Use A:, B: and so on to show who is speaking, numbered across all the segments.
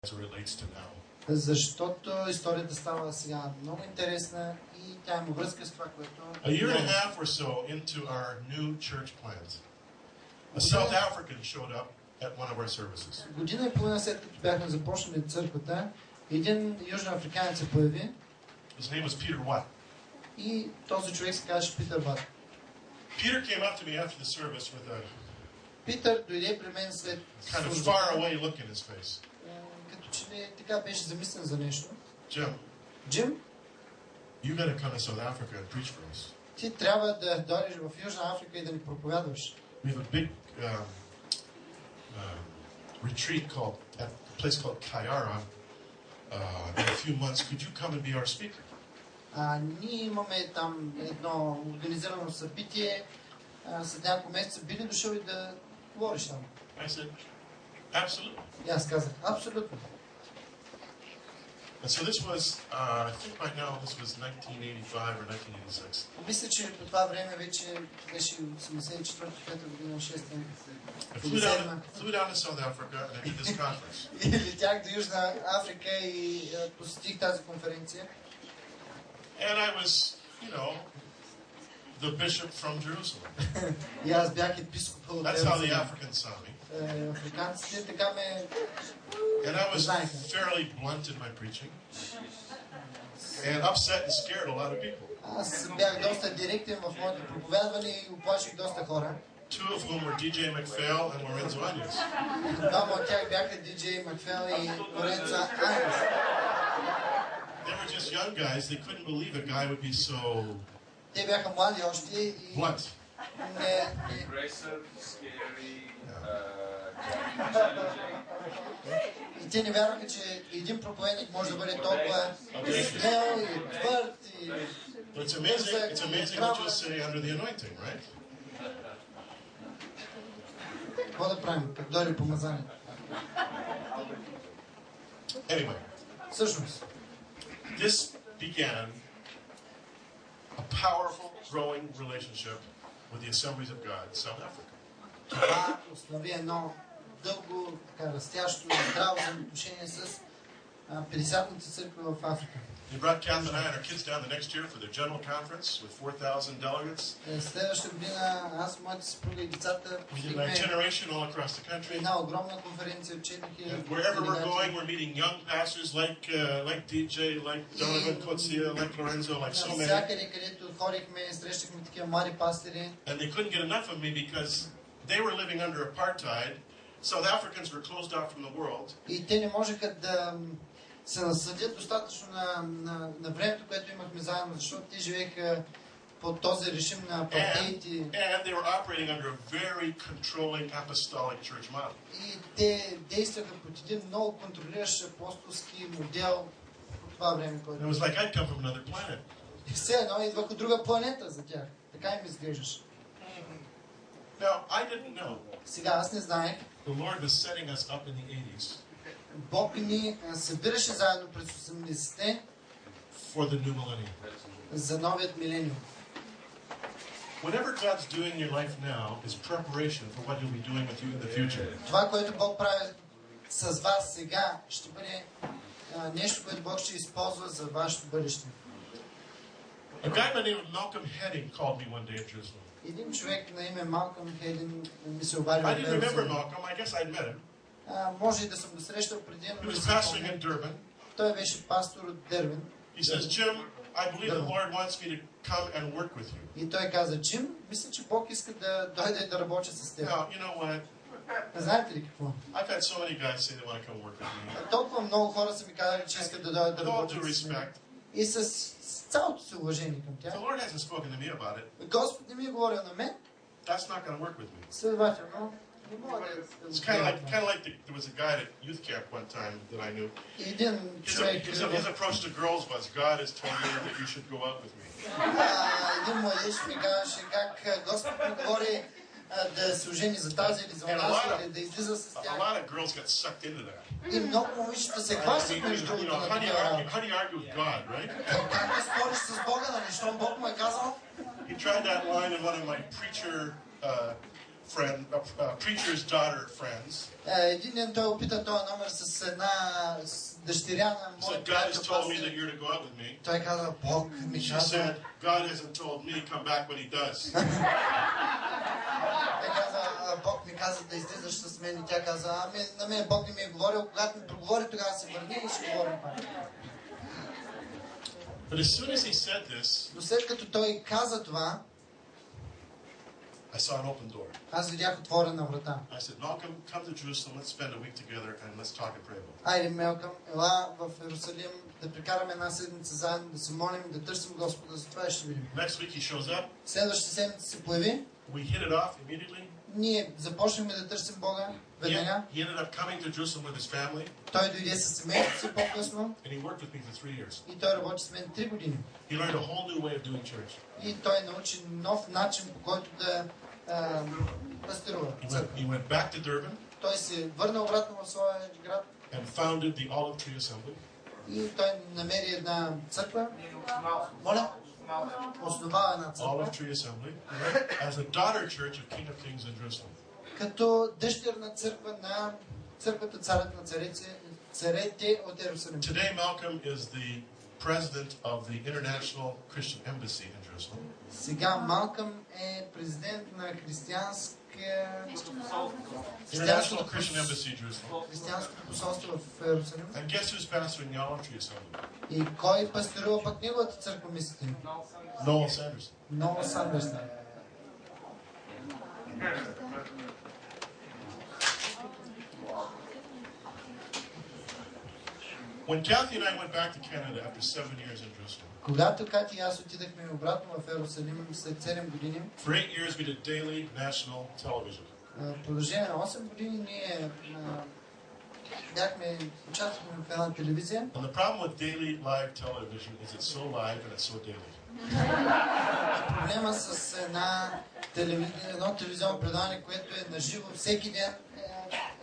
A: as it relates to now.
B: Защото историята става сега много интересна и тя има връзка с това, което...
A: A year and a half or so into our new church plans, a South African showed up at one of our services.
B: Година и половина след като бяхме започнали църквата, един южноафриканец се появи.
A: His name was Peter Watt.
B: И този човек се казваше Питър Ват.
A: Peter came up to me after the service with a
B: Питър дойде при мен след
A: kind of far away look in his face.
B: Като че ли така беше замислен за нещо.
A: Jim,
B: you
A: got to come to South Africa and preach for us.
B: Ти трябва да дойдеш в Южна Африка и да ни проповядваш.
A: We have a big retreat called at a place called Kayara in a few months. Could you come and be our speaker?
B: Ние имаме там едно организирано събитие. След няколко месеца би ли дошъл и да говориш там?
A: I said, absolutely.
B: И аз казах, абсолютно.
A: And so this was, I think by now this was 1985 or 1986.
B: Мисля, че по това време вече беше 84-та година, 6-та.
A: I flew down to South Africa and I did this conference.
B: И летях до Южна Африка и посетих тази конференция.
A: And I was, the bishop from Jerusalem.
B: И аз бях епископът от
A: That's how the Africans saw me.
B: Африканците така ме
A: And I was fairly blunt in my preaching. And upset and scared a lot of people.
B: Аз бях доста директен в моето проповядване и оплаших доста хора.
A: Two of whom were DJ McPhail and Lorenzo Añez.
B: Двама от тях бяха DJ McPhail и Лоренцо Аñez.
A: They were just young guys. They couldn't believe a guy would be so
B: те бяха млади още и
A: blunt.
B: И те не вярваха, че един проповедник може да бъде толкова смел и твърд и...
A: It's amazing what you'll say under the anointing, right?
B: Какво да правим, като дойде помазанието?
A: Anyway.
B: Всъщност.
A: This began a powerful, growing relationship with the Assemblies of God, South Africa.
B: Това установи едно дълго, така растящо и здраво взаимоотношение с 50-ната църква в Африка.
A: We brought Kath and I and our kids down the next year for the general conference with 4,000 delegates.
B: Следващата година аз, моята съпруга и децата
A: посетихме all across the country.
B: Една огромна конференция от 4000.
A: Wherever we're going, we're meeting young pastors like DJ, like Donovan Kotsia, like Lorenzo, like so many.
B: Всякъде, където ходихме, срещахме такива млади пастири.
A: And they couldn't get enough of me because they were living under apartheid. South Africans were closed off from the world.
B: И те не можеха да се насъдят достатъчно на времето, което имахме заедно, защото те живееха под този режим на апартейт.
A: And they were operating under a very controlling apostolic church model.
B: И те действаха под един много контролиращ апостолски модел по това време, който...
A: It was like I'd come from another planet.
B: И все едно идвах от друга планета за тях. Така им изглеждаш.
A: Now, I didn't know.
B: Сега аз не знаех.
A: The Lord was setting us up in the 80s.
B: Бог ни събираше заедно през 80-те
A: for the new millennium.
B: За новият милениум.
A: Whatever God's doing in your life now is preparation for what He'll be doing with you in the future.
B: Това, което Бог прави с вас сега, ще бъде нещо, което Бог ще използва за вашето бъдеще.
A: A guy by the name of Malcolm Heading called me one day in Jerusalem.
B: Един човек на име Малкъм Хедин ми се обади.
A: I didn't remember Malcolm. I guess I'd met him.
B: Може и да съм го срещал преди, но
A: He was pastoring in Durban.
B: Той беше пастор от Дърбен.
A: He says, Jim, I believe the Lord wants me to come and work with you.
B: И той каза, Джим, мисля, че Бог иска да дойде да работи с теб.
A: Now, you know what?
B: Знаете ли какво?
A: I've had so many guys say they want to come work with me.
B: Толкова много хора са ми казали, че искат да дойдат да работят с мен. И с цялото си уважение към тях.
A: The Lord hasn't spoken to me about it.
B: Господ не ми е говорил на мен.
A: That's not going to work with me.
B: Следователно, не мога да...
A: It's kind of like there was a guy at youth camp one time that I knew.
B: Един човек...
A: His approach to girls was, God has told me that you should go out with me.
B: Един младеж ми казваше как Господ ми говори да се ожени за тази или за онази, или да излиза с тях.
A: A lot of girls got sucked into that.
B: И много момичета се хващат между другото на такива работи.
A: How do you argue with God, right?
B: Как да спориш с Бога, нали? Щом Бог му е казал?
A: He tried that line in one of my preacher friend, a preacher's daughter friends.
B: Един ден той опита този номер с една дъщеря на
A: He
B: моя
A: said, God has
B: приятел
A: told me that
B: пастир.
A: you're to go out with me.
B: Той каза, Бог ми
A: She
B: каза.
A: said, God hasn't told me, come back when he does.
B: Той каза, Бог ми каза да излизаш с мен и тя каза, ами на мен Бог не ми е говорил, когато ми проговори, тогава се върни и ще говорим пак.
A: But as soon as he said this,
B: Но след като той каза това,
A: I saw an open door.
B: аз видях отворена врата.
A: I said, Malcolm, come to Jerusalem, let's spend a week together and let's talk and pray about it.
B: Айде, Мелкъм, ела в Иерусалим да прекараме една седмица заедно, да се молим, да търсим Господа, за това и ще видим.
A: Next week he shows up,
B: Следващата седмица се появи,
A: we hit it off immediately.
B: ние започнахме да търсим Бога веднага.
A: He ended up coming to Jerusalem with his family,
B: Той дойде със семейството си по-късно
A: and he worked with me for 3 years.
B: и той работи с мен 3 години.
A: He learned a whole new way of doing church.
B: И той научи нов начин, по който да пастирува.
A: He went back to Durban
B: Той се върна обратно в своя град
A: and founded the Olive Tree Assembly.
B: и той намери една църква. Моля? Основава една
A: Olive
B: църква.
A: Tree Assembly as a daughter church of King of Kings in Jerusalem.
B: Като дъщерна църква на църквата Царят на царете от Иерусалим.
A: Today, Malcolm is the president of the International Christian Embassy in Jerusalem.
B: Сега Малкъм е президент на
A: International Christian Embassy in Jerusalem.
B: християнското посолство в Иерусалим.
A: And guess who's pastoring the Olive Tree Assembly?
B: И кой пастирува пък неговата църква, мислите?
A: Noel Sanderson.
B: Много Сандърсън.
A: When Kathy and I went back to Canada after 7 years in Jerusalem,
B: Когато Кати и аз отидахме обратно в Иерусалим след 7 години,
A: for 8 years we did daily national television.
B: в продължение на 8 години ние участвахме в една телевизия.
A: And the problem with daily live television is it's so live and it's so daily.
B: Проблема с едно телевизионно предаване, което е наживо всеки ден,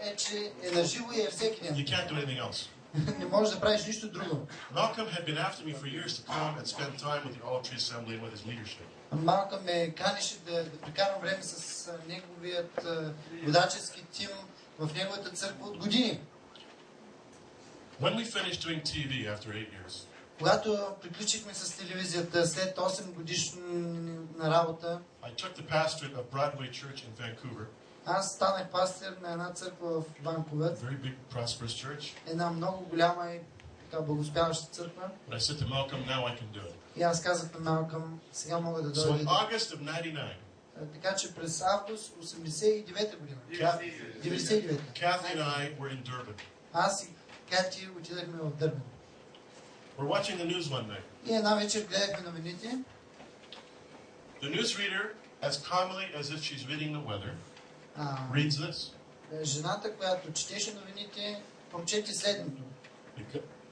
B: е, че е наживо и е всеки
A: You
B: ден.
A: can't do anything else.
B: Не можеш да правиш нищо друго.
A: Malcolm had been after me for years to come and spend time with the Olive Tree Assembly and with his leadership.
B: Малка ме канеше да прекарам време с неговият водачески тим в неговата църква от години.
A: When we finished doing TV after 8 years,
B: Когато приключихме с телевизията след 8 годишна работа,
A: I took the pastorate of Broadway Church in Vancouver,
B: аз станах пастир на една църква в Ванкувър,
A: a very big, prosperous church.
B: една много голяма и така благоуспяваща църква.
A: But I said to Malcolm, now I can do it.
B: И аз казах на Малкъм, сега мога да
A: So in
B: дойда.
A: August of 99,
B: Така че през август 89-та година, 99-та,
A: Kathy and I were in Durban.
B: аз и Кати отидахме в Дърбен.
A: We're watching the news one night.
B: И една вечер гледахме новините.
A: The newsreader, as calmly as if she's reading the weather,
B: А,
A: reads this.
B: Жената, която четеше новините, прочете следното.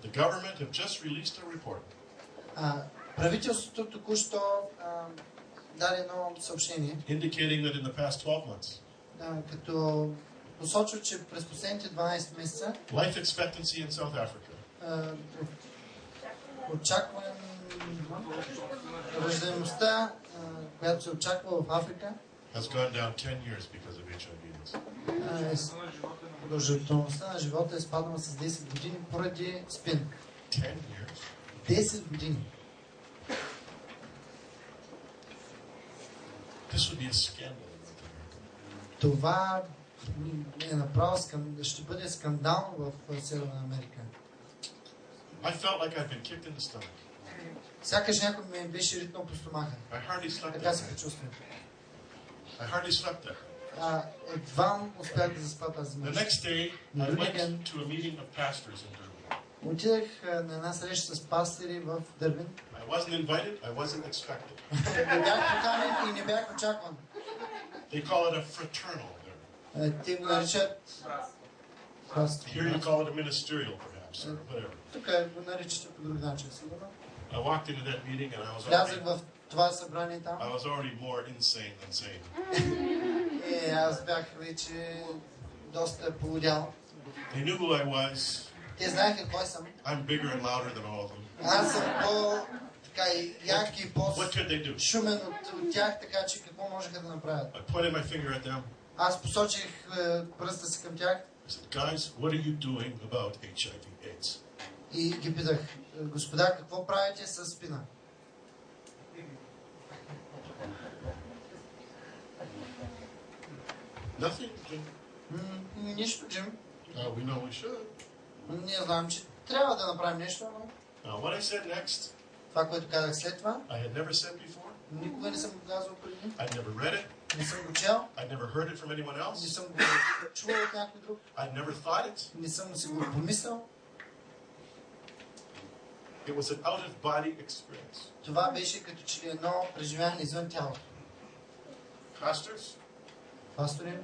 A: The government have just released a report
B: Правителството току-що даде едно съобщение,
A: indicating that in the past 12 months,
B: като посочва, че през последните 12 месеца
A: life expectancy in South Africa
B: очакване раждаемостта, която се очаква в Африка,
A: has gone down 10 years because of HIV/AIDS.
B: продължителността на живота е спаднала с 10 години поради СПИН.
A: 10 years?
B: 10 години.
A: This would be a scandal.
B: Това е направо ще бъде скандално в Северна Америка.
A: I felt like I'd been kicked in the stomach.
B: Сякаш някой ме беше ритнал по стомаха.
A: I hardly slept
B: Така
A: that
B: се
A: night.
B: почувствах.
A: I hardly slept that night.
B: Едва успях да заспа тази
A: The
B: нощ.
A: next day, I went to a meeting of pastors in Durban.
B: Отидах на една среща с пастири в Дърбен.
A: I wasn't invited, I wasn't expected.
B: Не бях поканен и не бях очакван.
A: They call it a fraternal there.
B: Те го наричат
A: Here you call it a ministerial, perhaps, or whatever.
B: Тук го наричате по друг начин, сигурно.
A: I walked into that meeting and I was
B: Влязах
A: already,
B: в това събрание там.
A: I was already more insane than sane.
B: И аз бях вече доста полудял.
A: They knew who I was.
B: Те знаеха кой съм.
A: I'm bigger and louder than all of them.
B: Аз съм по-така як и
A: What could they do?
B: по-шумен от тях, така че какво можеха да направят?
A: I pointed my finger at them.
B: Аз посочих пръста си към тях
A: I said, guys, what are you doing about HIV/AIDS?
B: и ги питах, господа, какво правите с спина?
A: Nothing. Jim.
B: Нищо, Джим.
A: We know we should.
B: Ние знаем, че трябва да направим нещо, но
A: Now, what I said next,
B: това, което казах след това,
A: I had never said before.
B: никога не съм го казвал преди.
A: I'd never read it.
B: Не съм го чел.
A: I'd never heard it from anyone
B: Не
A: else.
B: съм го чувал от някой друг.
A: I'd never thought it.
B: Не съм си го помислял.
A: It was an out-of-body experience.
B: Това беше като че ли едно преживяване извън тялото.
A: Pastors,
B: Пастори,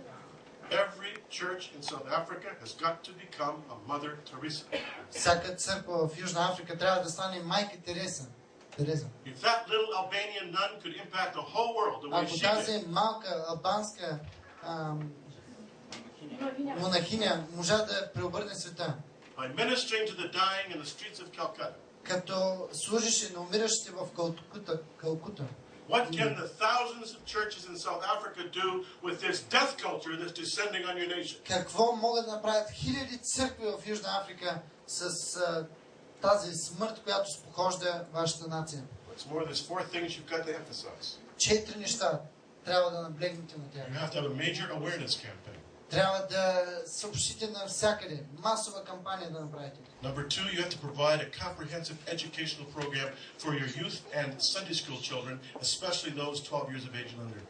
A: every church in South Africa has got to become a Mother Teresa.
B: всяка църква в Южна Африка трябва да стане майка Тереза.
A: If that little Albanian nun could impact the whole world the way
B: Ако
A: she did,
B: тази малка албанска монахиня можа да преобърне света,
A: by ministering to the dying in the streets of Calcutta,
B: като служеше на умиращите в Калкута,
A: what can the thousands of churches in South Africa do with this death culture that's descending on your nation?
B: какво могат да направят хиляди църкви в Южна Африка с тази смърт, която спохожда вашата нация?
A: What's more, there's four things you've got to emphasize.
B: 4 неща трябва да наблегнете на тях.
A: You have to have a major awareness campaign.
B: Трябва да съобщите навсякъде, масова кампания да направите.
A: Number two, you have to provide a comprehensive educational program for your youth and Sunday school children, especially those 12 years of age and under.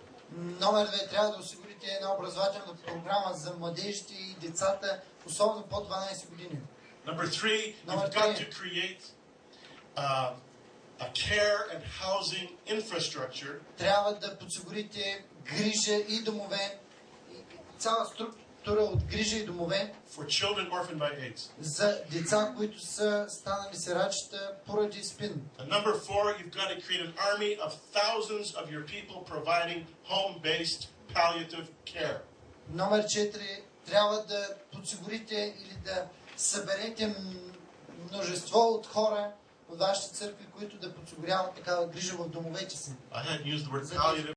B: Номер 2, трябва да осигурите една образователна програма за младежите и децата, особено под 12 години.
A: Number three, you've got to create a care and housing infrastructure.
B: Трябва да подсигурите грижа и домове, цяла структура от грижа и домове
A: For children orphaned by AIDS.
B: за деца, които са станали сирачета поради спин.
A: And number four, you've got to create an army of thousands of your people providing home-based palliative care.
B: Номер 4, трябва да подсигурите или да съберете множество от хора от вашите църкви, които да подсигуряват такава грижа в домовете си.
A: I hadn't used the word palliative.